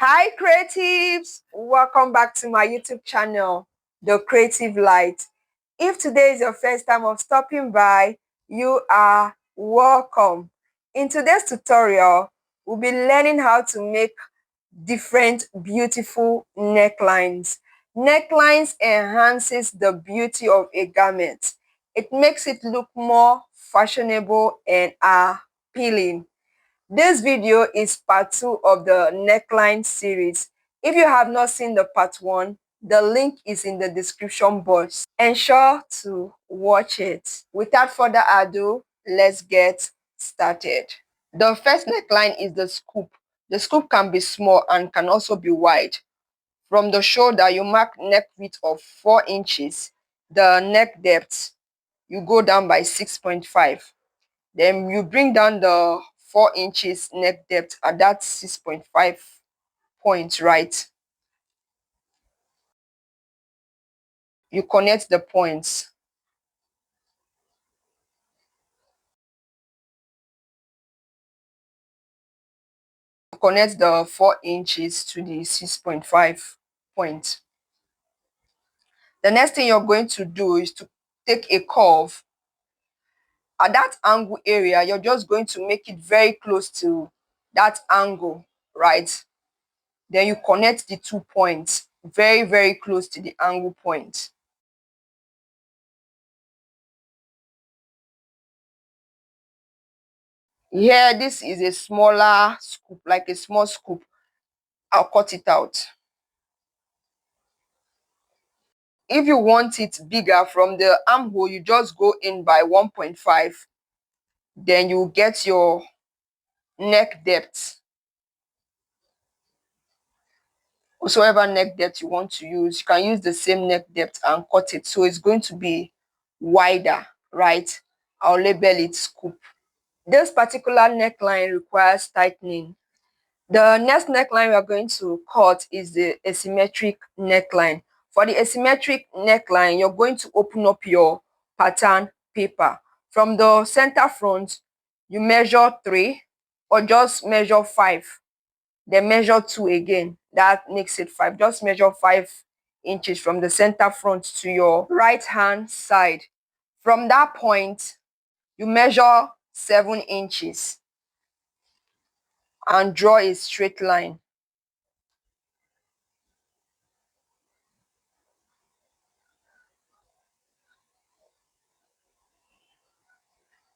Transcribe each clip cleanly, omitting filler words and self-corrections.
Hi creatives, welcome back to my YouTube channel, The Creative Light. If today is your first time of stopping by, you are welcome. In today's tutorial, we'll be learning how to make different beautiful necklines. Necklines enhances the beauty of a garment. It makes it look more fashionable and appealing. This video is part 2 of the neckline series. If you have not seen the part 1, the link is in the description box. Ensure to watch it. Without further ado, let's get started. The first neckline is the scoop. The scoop can be small and can also be wide. From the shoulder, you mark neck width of 4 inches. The neck depth, you go down by 6.5. Then you bring down the 4 inches neck depth at that 6.5 points, right? You connect the points. You connect the 4 inches to the 6.5 point. The next thing you're going to do is to take a curve. At that angle area, you're just going to make it very close to that angle, right? Then you connect the 2 points very, very close to the angle point. Here, this is a smaller scoop, like a small scoop. I'll cut it out. If you want it bigger from the armhole, you just go in by 1.5. Then you get your neck depth. Whatsoever neck depth you want to use, you can use the same neck depth and cut it. So it's going to be wider, right? I'll label it scoop. This particular neckline requires tightening. The next neckline we are going to cut is the asymmetric neckline. For the asymmetric neckline, you're going to open up your pattern paper. From the center front, you measure 3 or just measure 5. Then measure 2 again. That makes it 5. Just measure 5 inches from the center front to your right hand side. From that point, you measure 7 inches and draw a straight line.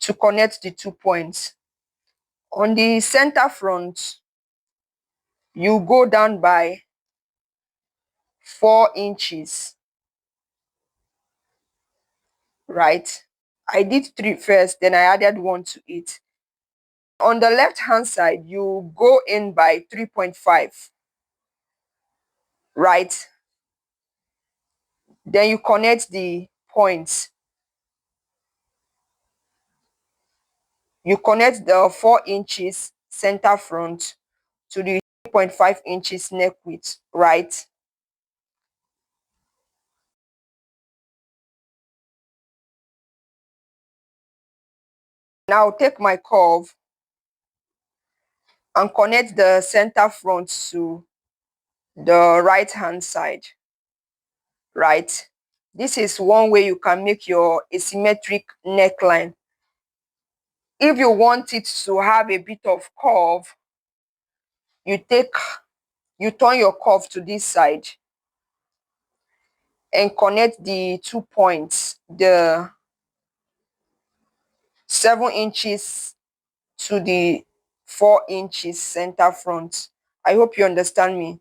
To connect the 2 points. On the center front, you go down by 4 inches, right? I did 3 first, then I added 1 to it. On the left hand side, you go in by 3.5, right? Then you connect the points. You connect the 4 inches center front to the 3.5 inches neck width, right? Now take my curve and connect the center front to the right hand side, right? This is one way you can make your asymmetric neckline. If you want it to have a bit of curve, you turn your curve to this side and connect the 2 points, the 7 inches to the 4 inches center front. I hope you understand me.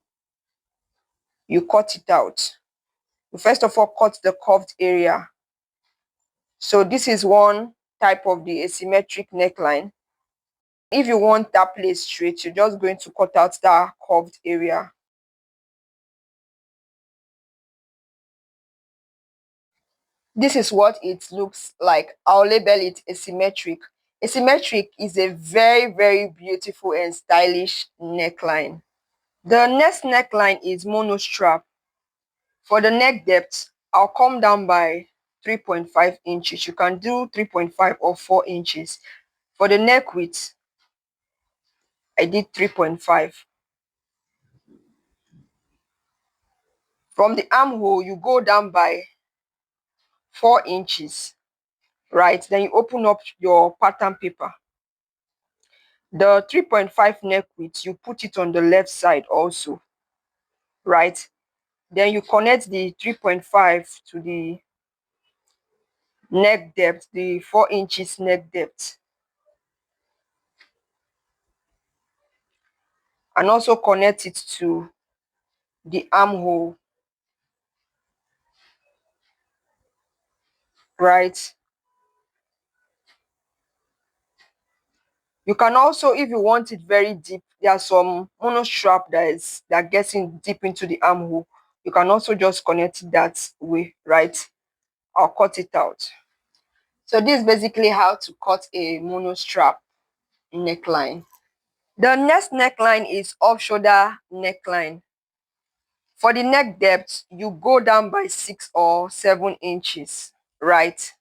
You cut it out. You first of all cut the curved area. So this is one type of the asymmetric neckline. If you want that place straight, you're just going to cut out that curved area. This is what it looks like. I'll label it asymmetric. Asymmetric is a very, very beautiful and stylish neckline. The next neckline is mono strap. For the neck depth, I'll come down by 3.5 inches. You can do 3.5 or 4 inches. For the neck width, I did 3.5. From the armhole, you go down by 4 inches, right? Then you open up your pattern paper. The 3.5 neck width, you put it on the left side also, right? Then you connect the 3.5 to the neck depth, the 4 inches neck depth. And also connect it to the armhole, right? You can also, if you want it very deep, there's some mono strap that gets in deep into the armhole. You can also just connect it that way, right? I'll cut it out. So this is basically how to cut a mono strap neckline. The next neckline is off shoulder neckline. For the neck depth, you go down by 6 or 7 inches, right?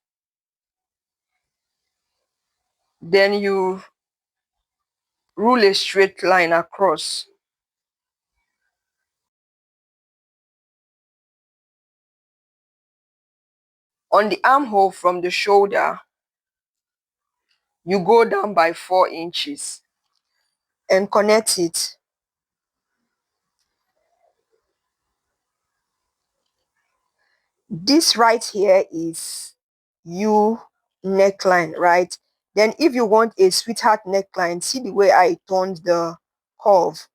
Then you rule a straight line across. On the armhole from the shoulder, you go down by 4 inches and connect it. This right here is U neckline, right? Then if you want a sweetheart neckline, see the way I turned the curve.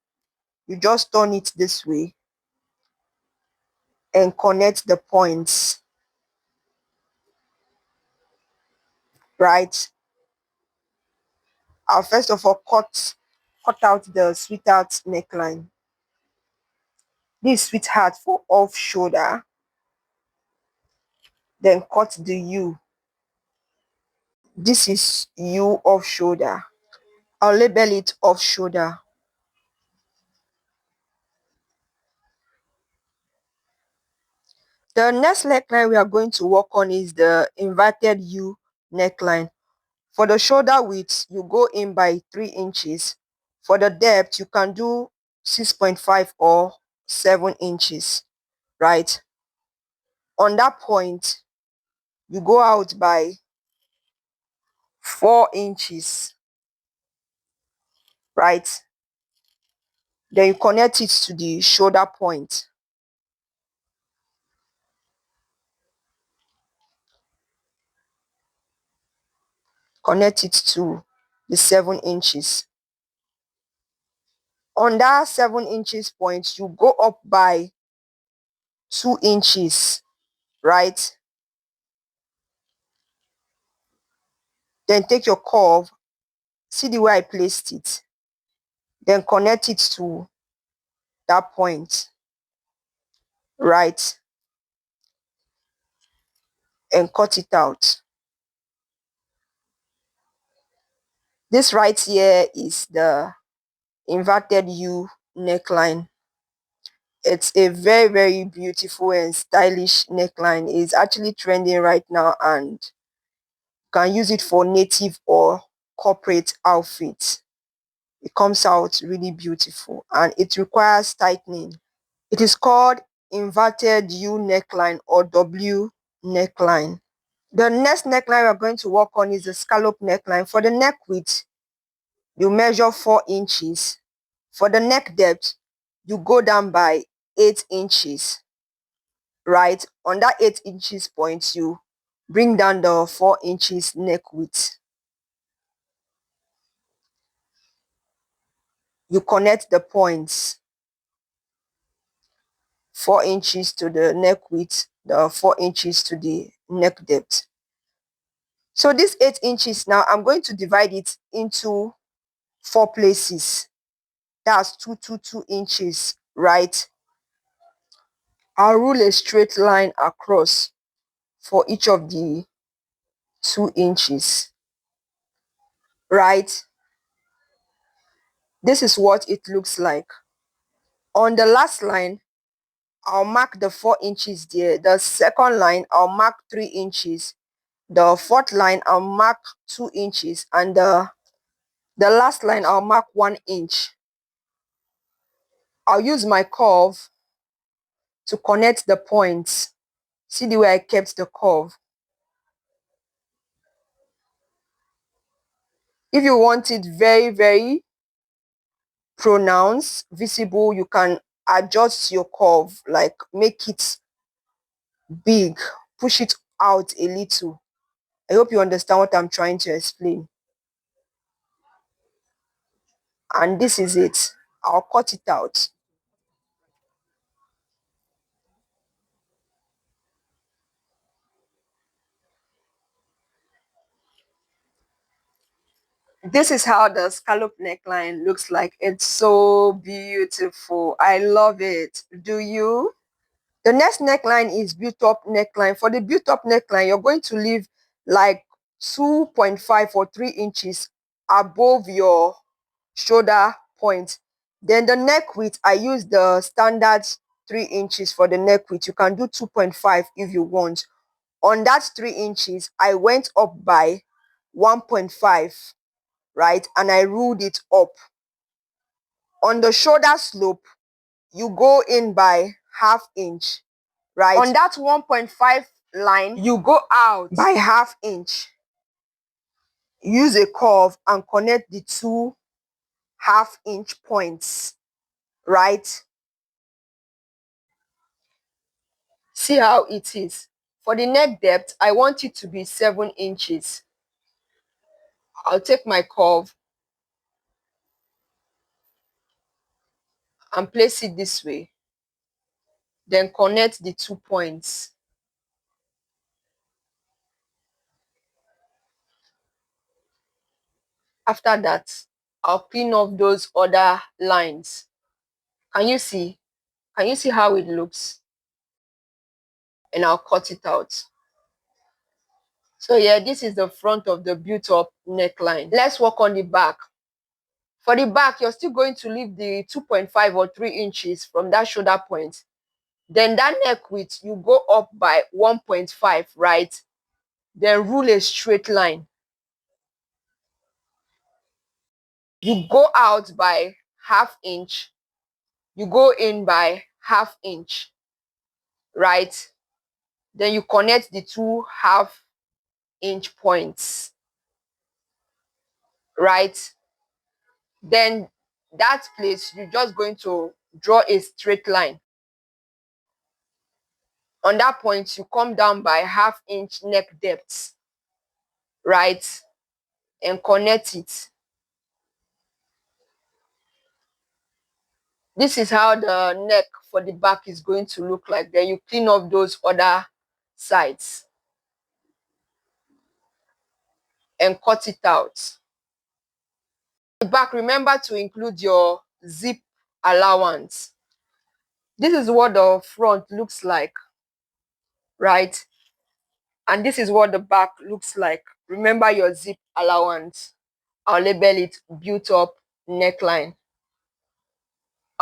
You just turn it this way and connect the points, right? I'll first of all cut out the sweetheart neckline. This sweetheart for off shoulder, then cut the U. This is U off shoulder. I'll label it off shoulder. The next neckline we are going to work on is the inverted U neckline. For the shoulder width, you go in by 3 inches. For the depth, you can do 6.5 or 7 inches, right? On that point, you go out by 4 inches, right? Then you connect it to the shoulder point. Connect it to the 7 inches. On that 7 inches point, you go up by 2 inches, right? Then take your curve, see the way I placed it, then connect it to that point, right? And cut it out. This right here is the inverted U neckline. It's a very, very beautiful and stylish neckline. It's actually trending right now, and you can use it for native or corporate outfits. It comes out really beautiful and it requires tightening. It is called inverted U neckline or W neckline. The next neckline we're going to work on is the scallop neckline. For the neck width, you measure 4 inches. For the neck depth, you go down by 8 inches, right? On that 8 inches point, you bring down the 4 inches neck width. You connect the points, 4 inches to the neck width, the 4 inches to the neck depth. So this 8 inches now, I'm going to divide it into 4 places. That's 2 inches, right? I'll rule a straight line across for each of the 2 inches, right? This is what it looks like. On the last line, I'll mark the 4 inches there. The second line, I'll mark 3 inches. The fourth line, I'll mark 2 inches. And the last line, I'll mark 1 inch. I'll use my curve to connect the points. See the way I kept the curve. If you want it very, very pronounced, visible, you can adjust your curve, like make it big, push it out a little. I hope you understand what I'm trying to explain. And this is it. I'll cut it out. This is how the scallop neckline looks like. It's so beautiful. I love it. Do you? The next neckline is built up neckline. For the built up neckline, you're going to leave like 2.5 or 3 inches above your shoulder point. Then the neck width, I use the standard 3 inches for the neck width. You can do 2.5 if you want. On that 3 inches, I went up by 1.5, right? And I ruled it up. On the shoulder slope, you go in by ½ inch, right? On that 1.5 line, you go out by ½ inch. Use a curve and connect the two ½ inch points, right? See how it is. For the neck depth, I want it to be 7 inches. I'll take my curve and place it this way. Then connect the 2 points. After that, I'll clean off those other lines. Can you see? Can you see how it looks? And I'll cut it out. So yeah, this is the front of the built up neckline. Let's work on the back. For the back, you're still going to leave the 2.5 or 3 inches from that shoulder point. Then that neck width, you go up by 1.5, right? Then rule a straight line. You go out by ½ inch. You go in by ½ inch, right? Then you connect the two ½ inch points, right? Then that place, you're just going to draw a straight line. On that point, you come down by ½ inch neck depth, right? And connect it. This is how the neck for the back is going to look like. Then you clean up those other sides and cut it out. The back, remember to include your zip allowance. This is what the front looks like, right? And this is what the back looks like. Remember your zip allowance. I'll label it built up neckline.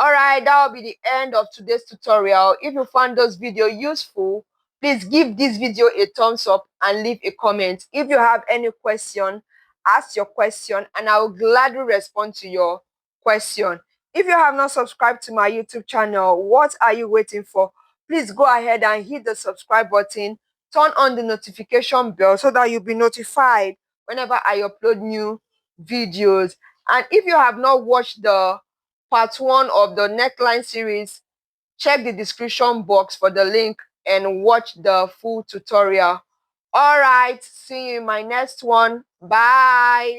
Alright, that will be the end of today's tutorial. If you found this video useful, please give this video a thumbs up and leave a comment. If you have any question, ask your question and I will gladly respond to your question. If you have not subscribed to my YouTube channel, what are you waiting for? Please go ahead and hit the subscribe button. Turn on the notification bell so that you'll be notified whenever I upload new videos. And if you have not watched the part 1 of the neckline series, check the description box for the link and watch the full tutorial. All right, see you in my next one. Bye.